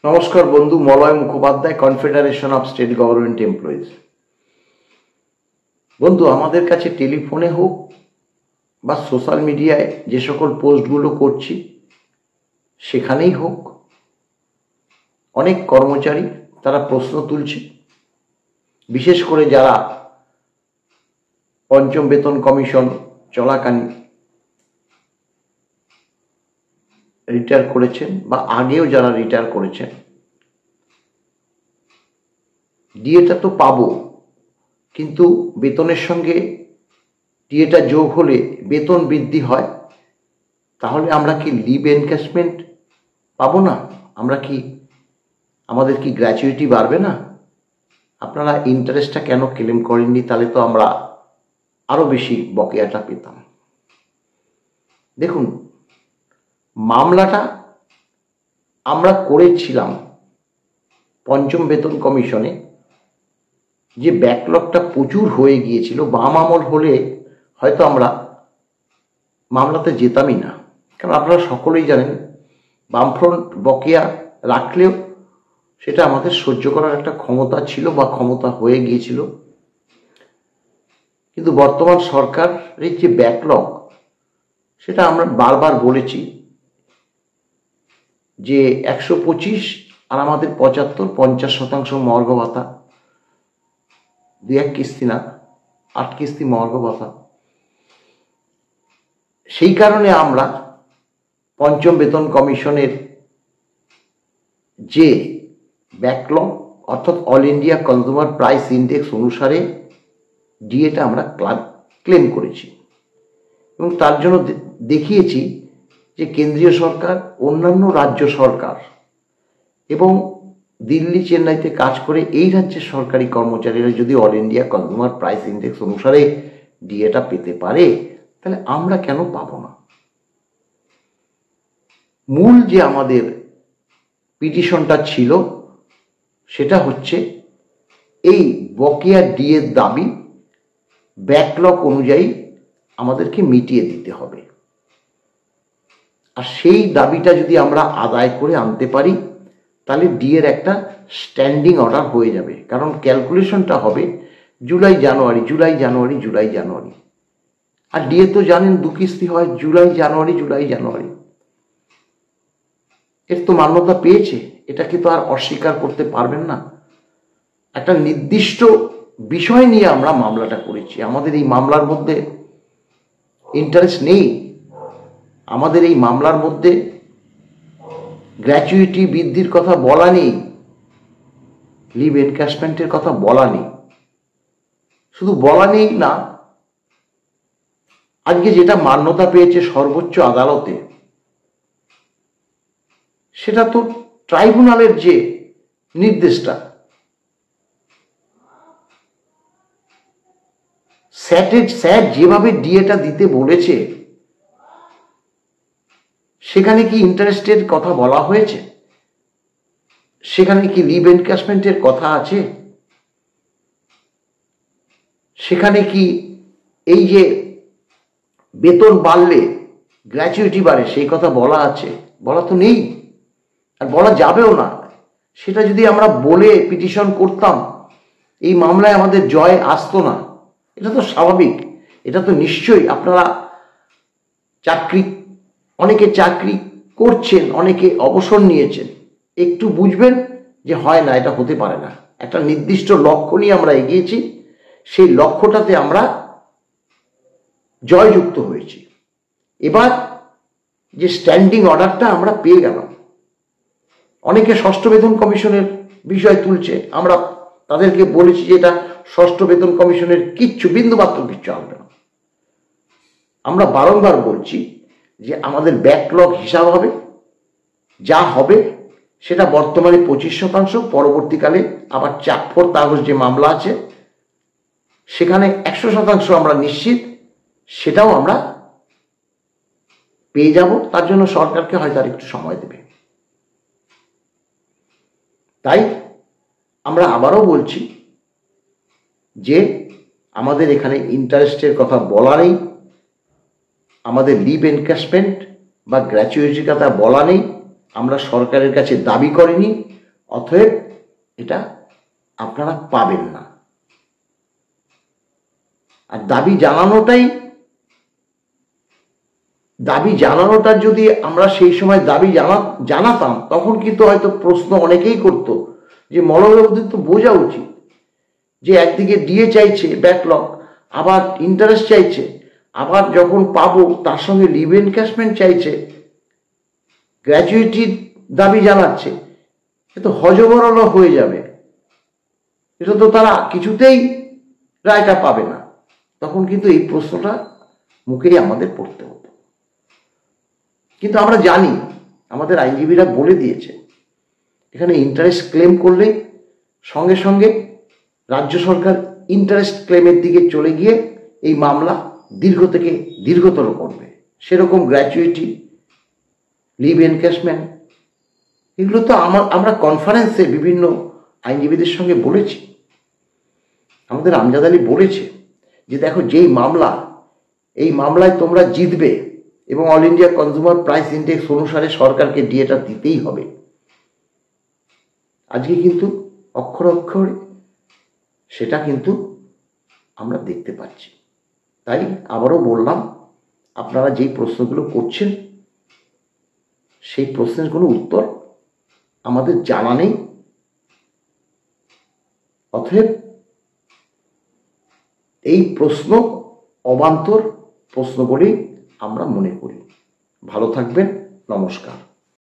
নমস্কার বন্ধু, Malay Mukhopadhyay, confederation of state government employees. বন্ধু, আমাদের কাছে টেলিফোনে হোক বা সোশ্যাল মিডিয়ায় যে সকল পোস্টগুলো করছি সেখানেই হোক, অনেক কর্মচারী তারা প্রশ্ন তুলছে। বিশেষ করে যারা পঞ্চম বেতন কমিশন চলাকালীন রিটায়ার করেছেন বা আগেও যারা রিটায়ার করেছেন, ডিএটা তো পাবো, কিন্তু বেতনের সঙ্গে ডিএটা যোগ হলে বেতন বৃদ্ধি হয়, তাহলে আমরা কি লিভ এনক্যাশমেন্ট পাবো না? আমাদের কি গ্র্যাচুইটি বাড়বে না? আপনারা ইন্টারেস্টটা কেন ক্লেম করেননি? তাহলে তো আমরা আরও বেশি বকেয়াটা পেতাম। দেখুন, মামলাটা আমরা করেছিলাম পঞ্চম বেতন কমিশনে, যে ব্যাকলগটা প্রচুর হয়ে গিয়েছিল। বাম আমল হলে হয়তো আমরা মামলাতে যেতামই না, কারণ আপনারা সকলেই জানেন বামফ্রন্ট বকেয়া রাখলেও সেটা আমাদের সহ্য করার একটা ক্ষমতা ছিল বা ক্ষমতা হয়ে গিয়েছিল। কিন্তু বর্তমান সরকারের যে ব্যাকলগ, সেটা আমরা বারবার বলেছি যে 125 আর আমাদের 50% মর্গ ভাতা, 2-1 কিস্তি না, 8 কিস্তি মর্গ ভাতা। সেই কারণে আমরা পঞ্চম বেতন কমিশনের যে ব্যাকলগ অর্থাৎ all India consumer price index অনুসারে ডিএটা আমরা ক্লেম করেছি, এবং তার জন্য দেখিয়েছি যে কেন্দ্রীয় সরকার, অন্যান্য রাজ্য সরকার এবং দিল্লি, চেন্নাইতে কাজ করে এই রাজ্যের সরকারি কর্মচারীরা যদি all India consumer price index অনুসারে ডিএটা পেতে পারে, তাহলে আমরা কেন পাবো না? মূল যে আমাদের পিটিশনটা ছিল সেটা হচ্ছে এই বকেয়া ডিএর দাবি ব্যাকলগ অনুযায়ী আমাদেরকে মিটিয়ে দিতে হবে। আর সেই দাবিটা যদি আমরা আদায় করে আনতে পারি, তাহলে ডিএর একটা স্ট্যান্ডিং অর্ডার হয়ে যাবে। কারণ ক্যালকুলেশনটা হবে জুলাই জানুয়ারি, আর ডিএ তো জানেন 2 কিস্তি হয়, জুলাই জানুয়ারি। এর তো মান্যতা পেয়েছে, এটাকে তো আর অস্বীকার করতে পারবেন না। একটা নির্দিষ্ট বিষয় নিয়ে আমরা মামলাটা করেছি। আমাদের এই মামলার মধ্যে ইন্টারেস্ট নেই, আমাদের এই মামলার মধ্যে গ্র্যাচুইটি বৃদ্ধির কথা বলা নেই, লিভ এনক্যাশমেন্টের কথা বলা নেই। শুধু বলা নেই না, আজকে যেটা মান্যতা পেয়েছে সর্বোচ্চ আদালতে, সেটা তো ট্রাইব্যুনালের যে নির্দেশটা, স্যাট যেভাবে ডিএটা দিতে বলেছে, সেখানে কি ইন্টারেস্টের কথা বলা হয়েছে? সেখানে কি লিভ এনক্যাশমেন্টের কথা আছে? সেখানে কি এই যে বেতন বাড়লে গ্র্যাচুইটি বাড়ে সেই কথা বলা আছে? বলা তো নেই, আর বলা যাবেও না। সেটা যদি আমরা বলে পিটিশন করতাম, এই মামলায় আমাদের জয় আসতো না। এটা তো স্বাভাবিক, এটা তো নিশ্চয়ই আপনারা অনেকে চাকরি করছেন, অনেকে অবসর নিয়েছেন, একটু বুঝবেন যে হয় না, এটা হতে পারে না। একটা নির্দিষ্ট লক্ষ্য নিয়ে আমরা এগিয়েছি, সেই লক্ষ্যটাতে আমরা জয়যুক্ত হয়েছি। এবার যে স্ট্যান্ডিং অর্ডারটা আমরা পেয়ে গেলাম, অনেকে ষষ্ঠ বেতন কমিশনের বিষয় তুলছে, আমরা তাদেরকে বলেছি যে এটা ষষ্ঠ বেতন কমিশনের বিন্দুমাত্র কিচ্ছু আসবে না। আমরা বারংবার বলছি যে আমাদের ব্যাকলগ হিসাব হবে, যা হবে সেটা বর্তমানে 25%, পরবর্তীকালে আবার 4 আগস্ট যে মামলা আছে সেখানে 100% আমরা নিশ্চিত সেটাও আমরা পেয়ে যাব। তার জন্য সরকারকে হয়তো আর একটু সময় দেবে। তাই আমরা আবারও বলছি যে আমাদের এখানে ইন্টারেস্টের কথা বলা নেই, আমাদের লিভ এনক্যাশমেন্ট বা গ্র্যাচুইটির কথা বলা নেই, আমরা সরকারের কাছে দাবি করিনি, অতএব এটা আপনারা পাবেন না। আর দাবি জানানোটার যদি আমরা সেই সময় দাবি জানাতাম, তখন কিন্তু হয়তো প্রশ্ন অনেকেই করত যে মলয়বাবুদের তো বোঝা উচিত যে একদিকে ডিএ চাইছে ব্যাকলগ, আবার ইন্টারেস্ট চাইছে, আবার যখন পাবো তার সঙ্গে লিভ এনক্যাশমেন্ট চাইছে, গ্র্যাচুইটির দাবি জানাচ্ছে, এ তো হজবরল হয়ে যাবে, এটা তো তারা কিছুতেই রায়টা পাবে না। তখন কিন্তু এই প্রশ্নটা মুখেই আমাদের পড়তে হতো। কিন্তু আমরা জানি, আমাদের আইনজীবীরা বলে দিয়েছে, এখানে ইন্টারেস্ট ক্লেম করলে সঙ্গে সঙ্গে রাজ্য সরকার ইন্টারেস্ট ক্লেমের দিকে চলে গিয়ে এই মামলা দীর্ঘ থেকে দীর্ঘতর করবে। সেরকম গ্র্যাচুইটি, লিভ এনক্যাশমেন্ট, এগুলো তো আমরা কনফারেন্সে বিভিন্ন আইনজীবীদের সঙ্গে বলেছি। আমাদের আমজাদ আলী বলেছে যে দেখো, যেই মামলা, এই মামলায় তোমরা জিতবে এবং all India consumer price index অনুসারে সরকারকে ডিএটা দিতেই হবে। আজকে কিন্তু অক্ষরে অক্ষরে সেটা কিন্তু আমরা দেখতে পাচ্ছি। তাই আবারও বললাম, আপনারা যেই প্রশ্নগুলো করছেন সেই প্রশ্নের কোনো উত্তর আমাদের জানা নেই, অতএব এই প্রশ্ন অবান্তর প্রশ্ন বলেই আমরা মনে করি। ভালো থাকবেন, নমস্কার।